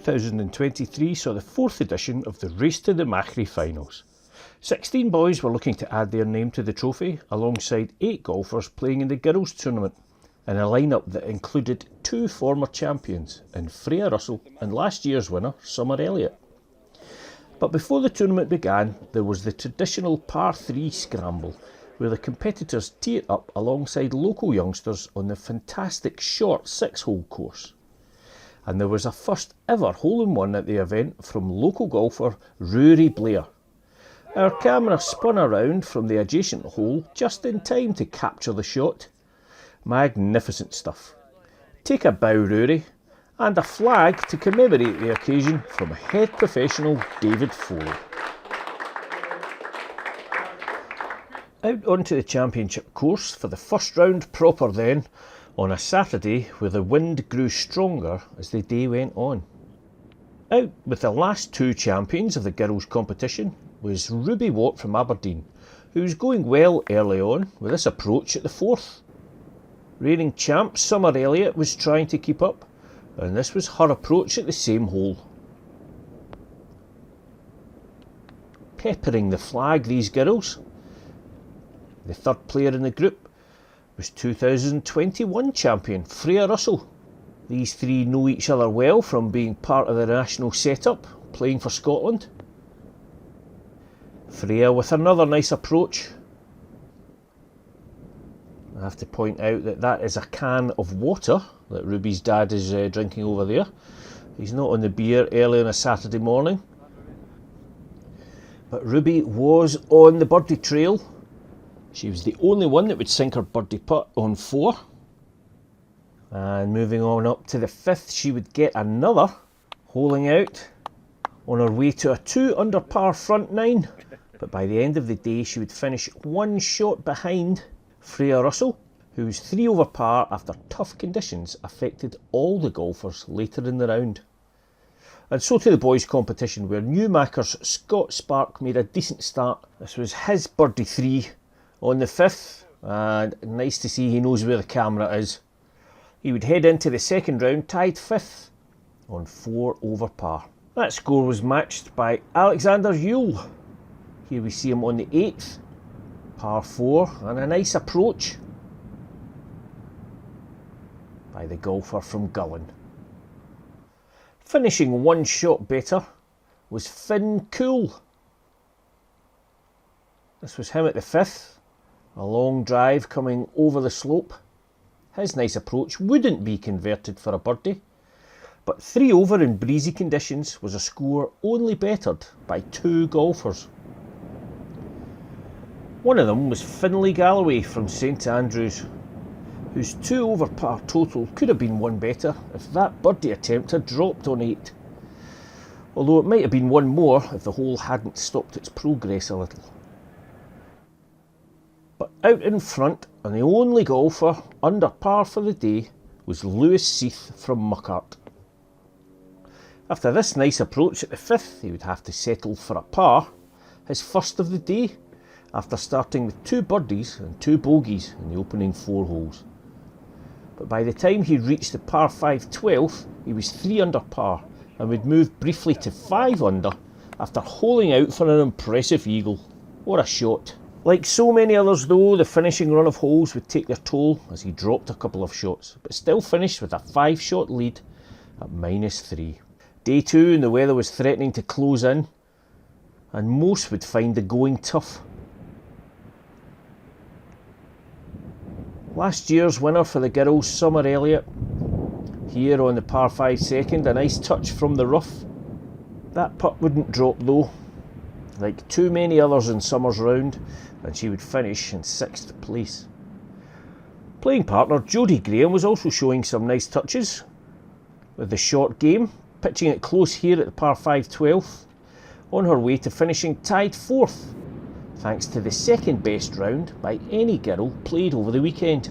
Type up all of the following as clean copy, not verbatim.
2023 saw the 4th edition of the Race to the Machrie finals. 16 boys were looking to add their name to the trophy, alongside 8 golfers playing in the girls' tournament, in a line-up that included 2 former champions in Freya Russell and last year's winner, Summer Elliott. But before the tournament began, there was the traditional par 3 scramble, where the competitors tee it up alongside local youngsters on the fantastic short 6-hole course. And there was a first ever hole-in-one at the event from local golfer Lawrie Blair. Our camera spun around from the adjacent hole just in time to capture the shot. Magnificent stuff. Take a bow, Lawrie, and a flag to commemorate the occasion from head professional David Foley. Out onto the championship course for the first round proper then, on a Saturday where the wind grew stronger as the day went on. Out with the last 2 champions of the girls' competition was Ruby Watt from Aberdeen, who was going well early on with this approach at the 4th. Reigning champ Summer Elliott was trying to keep up, and this was her approach at the same hole. Peppering the flag, these girls. The third player in the group was 2021 champion Freya Russell. These 3 know each other well from being part of the national setup, playing for Scotland. Freya with another nice approach. I have to point out that that is a can of water that Ruby's dad is drinking over there. He's not on the beer early on a Saturday morning. But Ruby was on the birdie trail. She was the only one that would sink her birdie putt on 4. And moving on up to the 5th, she would get another, holing out on her way to a 2 under par front 9. But by the end of the day, she would finish 1 shot behind Freya Russell, who was 3 over par after tough conditions affected all the golfers later in the round. And so to the boys' competition, where Newmacker's Scott Spark made a decent start. This was his birdie 3 on the 5th, and nice to see he knows where the camera is. He would head into the 2nd round tied 5th on 4 over par. That score was matched by Alexander Yule. Here we see him on the 8th, par 4, and a nice approach by the golfer from Gullen. Finishing 1 shot better was Finn Cool. This was him at the 5th, a long drive coming over the slope. His nice approach wouldn't be converted for a birdie, but 3 over in breezy conditions was a score only bettered by 2 golfers. One of them was Finlay Galloway from St Andrews, whose 2 over par total could have been 1 better if that birdie attempt had dropped on 8. Although it might have been 1 more if the hole hadn't stopped its progress a little. But out in front, and the only golfer under par for the day, was Lewis Seath from Muckart. After this nice approach at the 5th, he would have to settle for a par, his first of the day, after starting with 2 birdies and 2 bogeys in the opening 4 holes. But by the time he reached the par 5 12th, he was 3 under par and would move briefly to 5 under after holing out for an impressive eagle. What a shot. Like so many others though, the finishing run of holes would take their toll as he dropped a couple of shots, but still finished with a 5-shot lead at -3. Day 2 and the weather was threatening to close in, and most would find the going tough. Last year's winner for the girls, Summer Elliott, here on the par 5 2nd, a nice touch from the rough. That putt wouldn't drop though, like too many others in Summer's round, and she would finish in 6th place. Playing partner Jodie Graham was also showing some nice touches with the short game, pitching it close here at the par 5 12th, on her way to finishing tied 4th, thanks to the 2nd best round by any girl played over the weekend.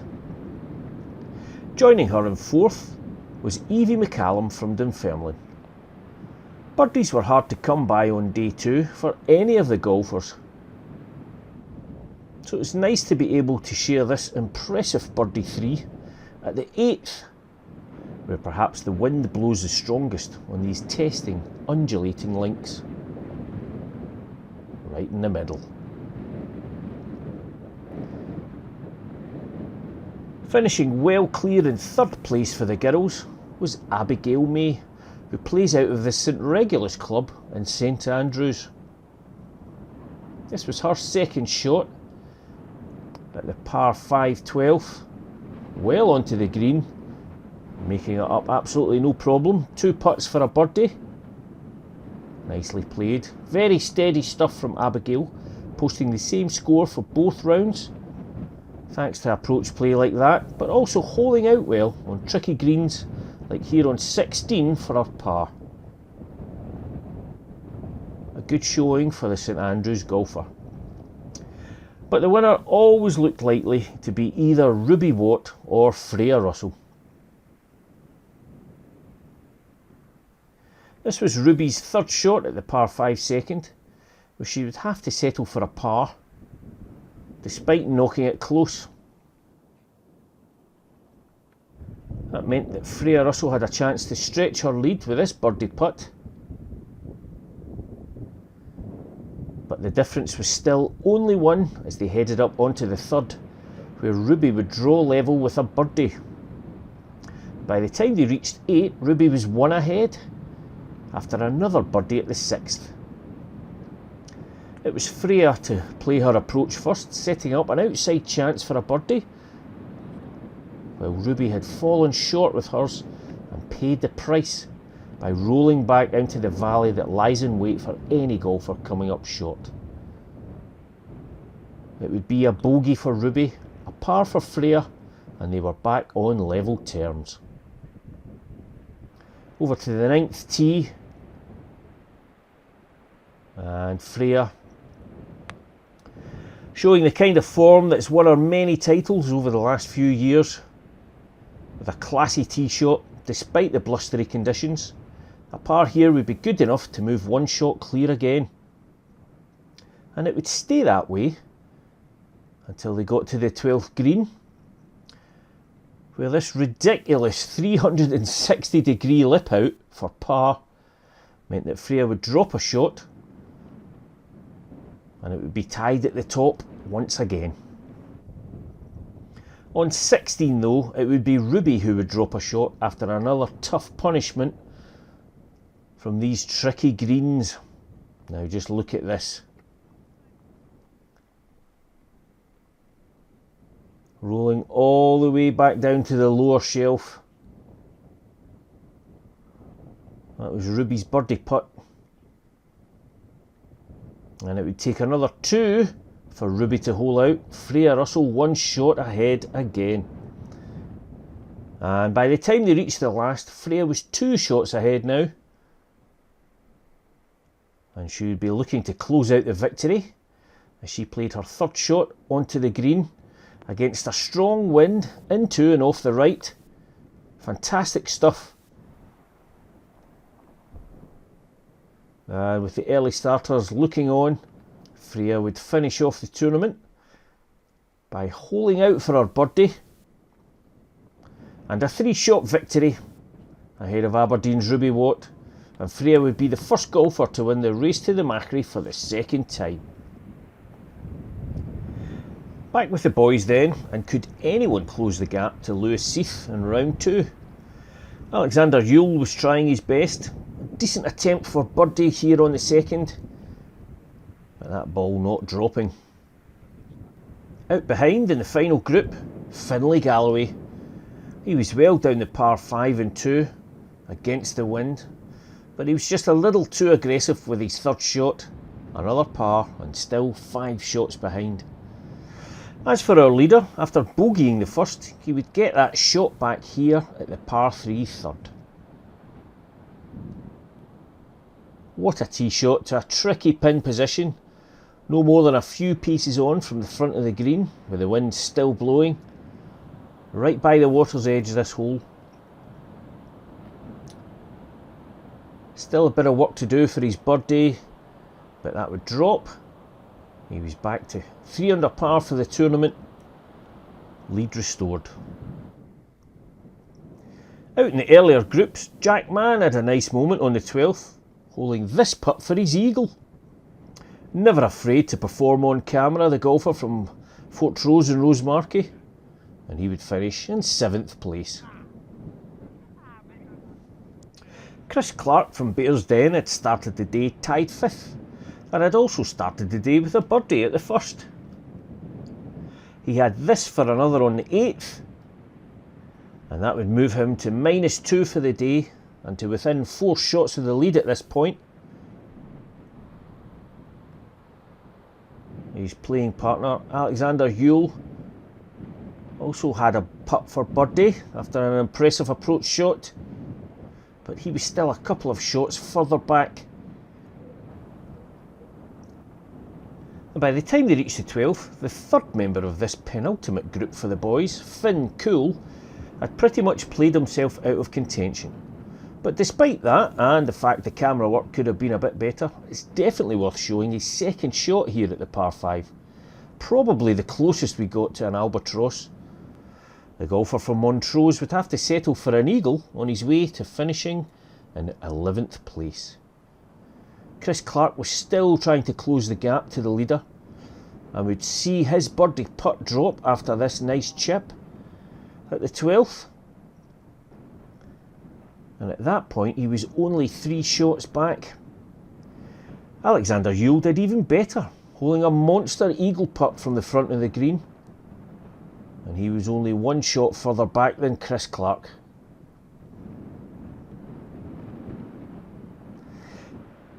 Joining her in 4th was Evie McCallum from Dunfermline. Birdies were hard to come by on day 2 for any of the golfers, so it was nice to be able to share this impressive birdie 3 at the 8th, where perhaps the wind blows the strongest on these testing, undulating links. Right in the middle. Finishing well clear in third place for the girls was Abigail May, who plays out of the St Regulus Club in St Andrews. This was her second shot at the par 5 12th, well onto the green, making it up absolutely no problem. 2 putts for a birdie. Nicely played. Very steady stuff from Abigail, posting the same score for both rounds, thanks to approach play like that, but also holding out well on tricky greens like here on 16 for her par. A good showing for the St Andrews golfer. But the winner always looked likely to be either Ruby Watt or Freya Russell. This was Ruby's third shot at the par 5 second, where she would have to settle for a par, despite knocking it close. That meant that Freya Russell had a chance to stretch her lead with this birdie putt. But the difference was still only one as they headed up onto the third, where Ruby would draw level with a birdie. By the time they reached 8, Ruby was 1 ahead, after another birdie at the 6th. It was Freya to play her approach first, setting up an outside chance for a birdie, while Ruby had fallen short with hers and paid the price by rolling back into the valley that lies in wait for any golfer coming up short. It would be a bogey for Ruby, a par for Freya, and they were back on level terms. Over to the 9th tee, and Freya, showing the kind of form that's won her many titles over the last few years, with a classy tee shot despite the blustery conditions. A par here would be good enough to move 1 shot clear again, and it would stay that way until they got to the 12th green, where this ridiculous 360 degree lip out for par meant that Freya would drop a shot and it would be tied at the top once again. On 16 though, it would be Ruby who would drop a shot after another tough punishment from these tricky greens. Now just look at this. Rolling all the way back down to the lower shelf. That was Ruby's birdie putt. And it would take another 2 for Ruby to hole out. Freya Russell 1 shot ahead again. And by the time they reached the last, Freya was 2 shots ahead now. And she would be looking to close out the victory as she played her third shot onto the green against a strong wind into and off the right. Fantastic stuff. With the early starters looking on, Freya would finish off the tournament by holing out for her birdie and a 3-shot victory ahead of Aberdeen's Ruby Watt, and Freya would be the first golfer to win the race to the Machrie for the second time. Back with the boys then, and could anyone close the gap to Lewis Seath in round 2? Alexander Yule was trying his best. A decent attempt for birdie here on the second, but that ball not dropping. Out behind in the final group, Finlay Galloway. He was well down the par 5 and 2 against the wind, but he was just a little too aggressive with his third shot. Another par and still 5 shots behind. As for our leader, after bogeying the first, he would get that shot back here at the par 3 third. What a tee shot to a tricky pin position, no more than a few paces on from the front of the green, with the wind still blowing. Right by the water's edge this hole. Still a bit of work to do for his birdie, but that would drop. He was back to 3 under par for the tournament. Lead restored. Out in the earlier groups, Jack Mann had a nice moment on the 12th, holding this putt for his eagle. Never afraid to perform on camera, the golfer from Fortrose in Rosemarkie, and he would finish in 7th place. Chris Clark from Bearsden had started the day tied 5th, and had also started the day with a birdie at the first. He had this for another on the 8th, and that would move him to -2 for the day and to within 4 shots of the lead at this point. His playing partner Alexander Yule also had a putt for birdie after an impressive approach shot, but he was still a couple of shots further back. And by the time they reached the 12th, the third member of this penultimate group for the boys, Finn Cool, had pretty much played himself out of contention. But despite that, and the fact the camera work could have been a bit better, it's definitely worth showing his second shot here at the par 5. Probably the closest we got to an albatross. The golfer from Montrose would have to settle for an eagle on his way to finishing in 11th place. Chris Clark was still trying to close the gap to the leader, and would see his birdie putt drop after this nice chip at the 12th. And at that point he was only 3 shots back. Alexander Yule did even better, holding a monster eagle putt from the front of the green, and he was only 1 shot further back than Chris Clark.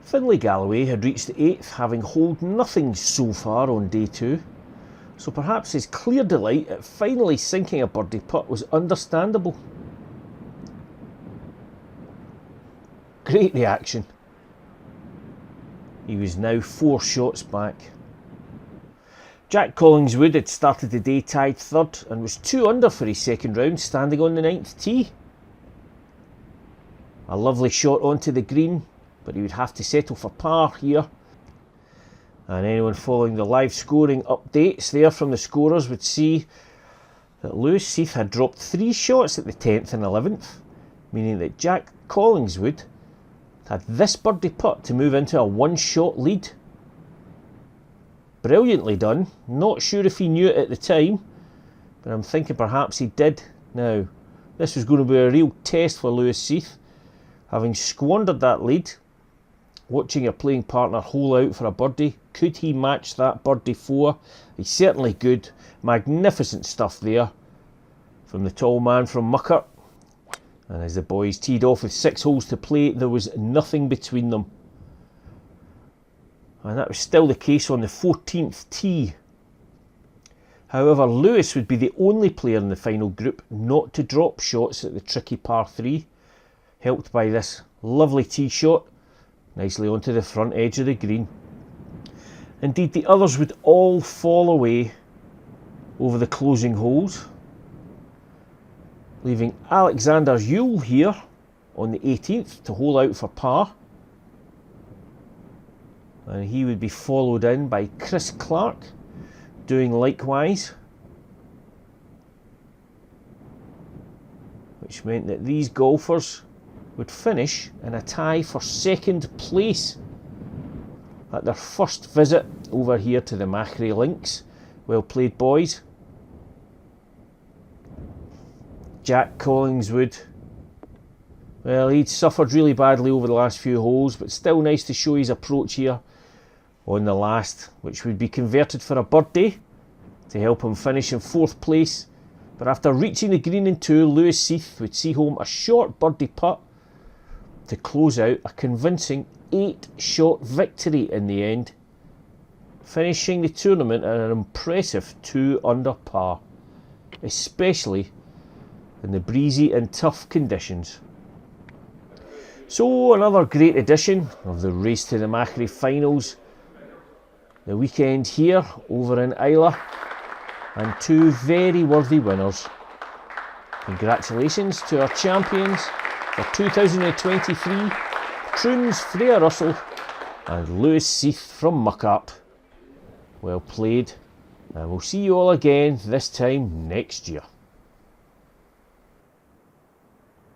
Finlay Galloway had reached the 8th, having holed nothing so far on day 2, so perhaps his clear delight at finally sinking a birdie putt was understandable. Great reaction. He was now 4 shots back. Jack Collingswood had started the day tied 3rd and was 2 under for his second round, standing on the 9th tee. A lovely shot onto the green, but he would have to settle for par here. And anyone following the live scoring updates there from the scorers would see that Lewis Seath had dropped 3 shots at the 10th and 11th, meaning that Jack Collingswood had this birdie putt to move into a 1-shot lead. Brilliantly done. Not sure if he knew it at the time, but I'm thinking perhaps he did now. This was going to be a real test for Lewis Seath, having squandered that lead, watching your playing partner hole out for a birdie. Could he match that birdie 4? He's certainly good. Magnificent stuff there from the tall man from Mucker. And as the boys teed off with 6 holes to play, there was nothing between them. And that was still the case on the 14th tee. However, Lewis would be the only player in the final group not to drop shots at the tricky par 3, helped by this lovely tee shot, nicely onto the front edge of the green. Indeed, the others would all fall away over the closing holes, leaving Alexander Yule here on the 18th to hole out for par. And he would be followed in by Chris Clark doing likewise, which meant that these golfers would finish in a tie for 2nd place at their first visit over here to the Machrie links. Well played, boys. Jack Collingswood, well, he'd suffered really badly over the last few holes, but still nice to show his approach here on the last, which would be converted for a birdie to help him finish in 4th place. But after reaching the green in 2, Lewis Seath would see home a short birdie putt to close out a convincing 8-shot victory in the end, finishing the tournament at an impressive 2 under par, especially in the breezy and tough conditions. So another great edition of the Race to the Machrie Finals. The weekend here over in Isla, and 2 very worthy winners. Congratulations to our champions for 2023, Troons Freya Russell and Lewis Seath from Muckart. Well played, and we'll see you all again this time next year.